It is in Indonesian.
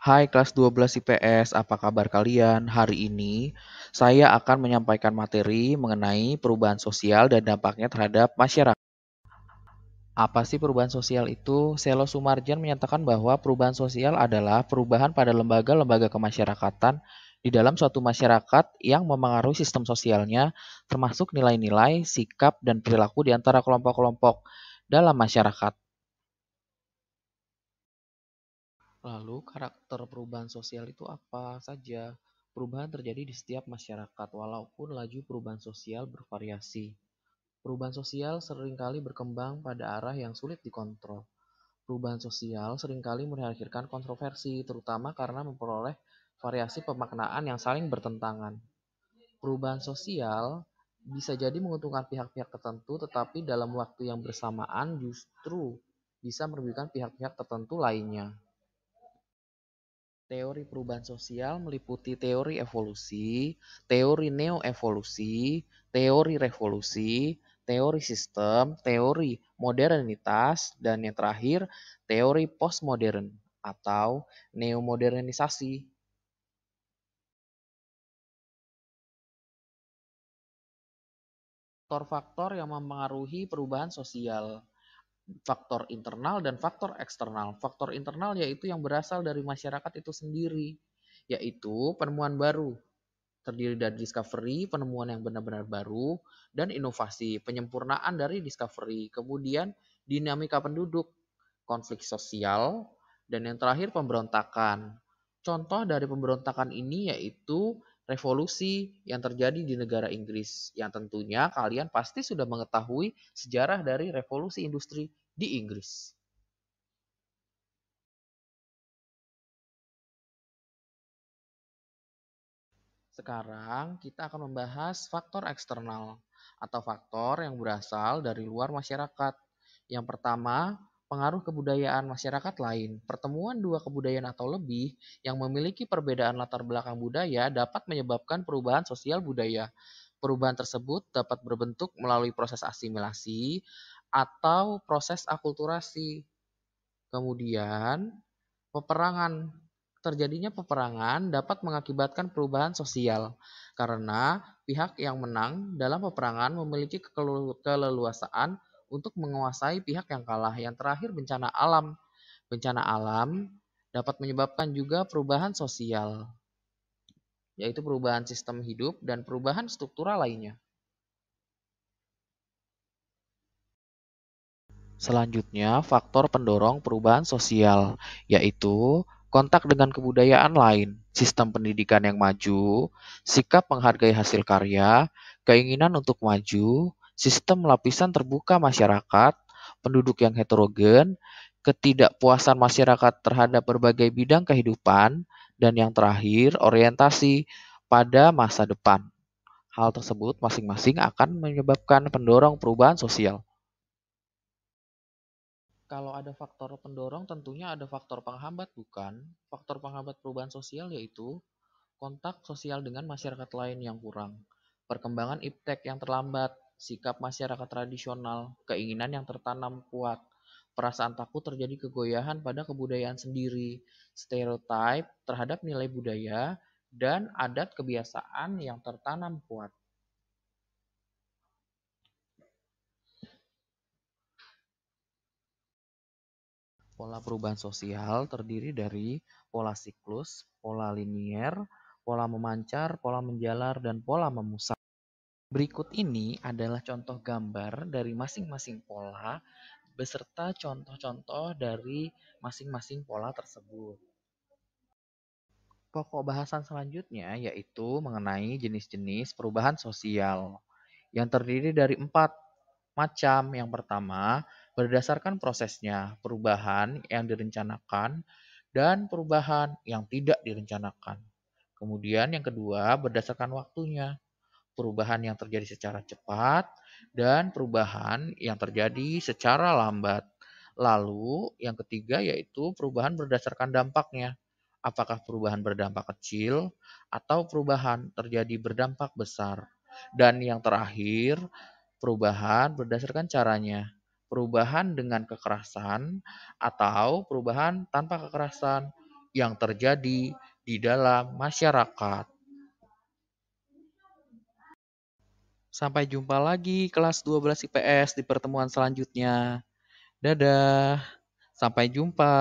Hai kelas 12 IPS, apa kabar kalian? Hari ini saya akan menyampaikan materi mengenai perubahan sosial dan dampaknya terhadap masyarakat. Apa sih perubahan sosial itu? Selo Sumarjan menyatakan bahwa perubahan sosial adalah perubahan pada lembaga-lembaga kemasyarakatan di dalam suatu masyarakat yang memengaruhi sistem sosialnya, termasuk nilai-nilai, sikap, dan perilaku di antara kelompok-kelompok dalam masyarakat. Lalu karakter perubahan sosial itu apa saja? Perubahan terjadi di setiap masyarakat, walaupun laju perubahan sosial bervariasi. Perubahan sosial seringkali berkembang pada arah yang sulit dikontrol. Perubahan sosial seringkali melahirkan kontroversi, terutama karena memperoleh variasi pemaknaan yang saling bertentangan. Perubahan sosial bisa jadi menguntungkan pihak-pihak tertentu, tetapi dalam waktu yang bersamaan justru bisa merugikan pihak-pihak tertentu lainnya. Teori perubahan sosial meliputi teori evolusi, teori neoevolusi, teori revolusi, teori sistem, teori modernitas, dan yang terakhir, teori postmodern atau neomodernisasi. Faktor-faktor yang mempengaruhi perubahan sosial. Faktor internal dan faktor eksternal. Faktor internal yaitu yang berasal dari masyarakat itu sendiri, yaitu penemuan baru. Terdiri dari discovery, penemuan yang benar-benar baru, dan inovasi, penyempurnaan dari discovery. Kemudian dinamika penduduk, konflik sosial, dan yang terakhir pemberontakan. Contoh dari pemberontakan ini yaitu revolusi yang terjadi di negara Inggris, yang tentunya kalian pasti sudah mengetahui sejarah dari revolusi industri di Inggris. Sekarang kita akan membahas faktor eksternal atau faktor yang berasal dari luar masyarakat. Yang pertama, pengaruh kebudayaan masyarakat lain. Pertemuan dua kebudayaan atau lebih yang memiliki perbedaan latar belakang budaya dapat menyebabkan perubahan sosial budaya. Perubahan tersebut dapat berbentuk melalui proses asimilasi atau proses akulturasi. Kemudian, peperangan. Terjadinya peperangan dapat mengakibatkan perubahan sosial karena pihak yang menang dalam peperangan memiliki keleluasaan untuk menguasai pihak yang kalah. Yang terakhir, bencana alam. Bencana alam dapat menyebabkan juga perubahan sosial, yaitu perubahan sistem hidup dan perubahan struktural lainnya. Selanjutnya, faktor pendorong perubahan sosial, yaitu kontak dengan kebudayaan lain, sistem pendidikan yang maju, sikap menghargai hasil karya, keinginan untuk maju, sistem lapisan terbuka masyarakat, penduduk yang heterogen, ketidakpuasan masyarakat terhadap berbagai bidang kehidupan, dan yang terakhir, orientasi pada masa depan. Hal tersebut masing-masing akan menyebabkan pendorong perubahan sosial. Kalau ada faktor pendorong, tentunya ada faktor penghambat, bukan? Faktor penghambat perubahan sosial yaitu kontak sosial dengan masyarakat lain yang kurang, perkembangan iptek yang terlambat, sikap masyarakat tradisional, keinginan yang tertanam kuat, perasaan takut terjadi kegoyahan pada kebudayaan sendiri, stereotip terhadap nilai budaya, dan adat kebiasaan yang tertanam kuat. Pola perubahan sosial terdiri dari pola siklus, pola linier, pola memancar, pola menjalar, dan pola memusat. Berikut ini adalah contoh gambar dari masing-masing pola beserta contoh-contoh dari masing-masing pola tersebut. Pokok bahasan selanjutnya yaitu mengenai jenis-jenis perubahan sosial yang terdiri dari 4 macam. Yang pertama, berdasarkan prosesnya, perubahan yang direncanakan dan perubahan yang tidak direncanakan. Kemudian yang kedua, berdasarkan waktunya, perubahan yang terjadi secara cepat dan perubahan yang terjadi secara lambat. Lalu yang ketiga yaitu perubahan berdasarkan dampaknya. Apakah perubahan berdampak kecil atau perubahan terjadi berdampak besar. Dan yang terakhir, perubahan berdasarkan caranya. Perubahan dengan kekerasan atau perubahan tanpa kekerasan. yang terjadi di dalam masyarakat. Sampai jumpa lagi kelas 12 IPS di pertemuan selanjutnya. Dadah, sampai jumpa.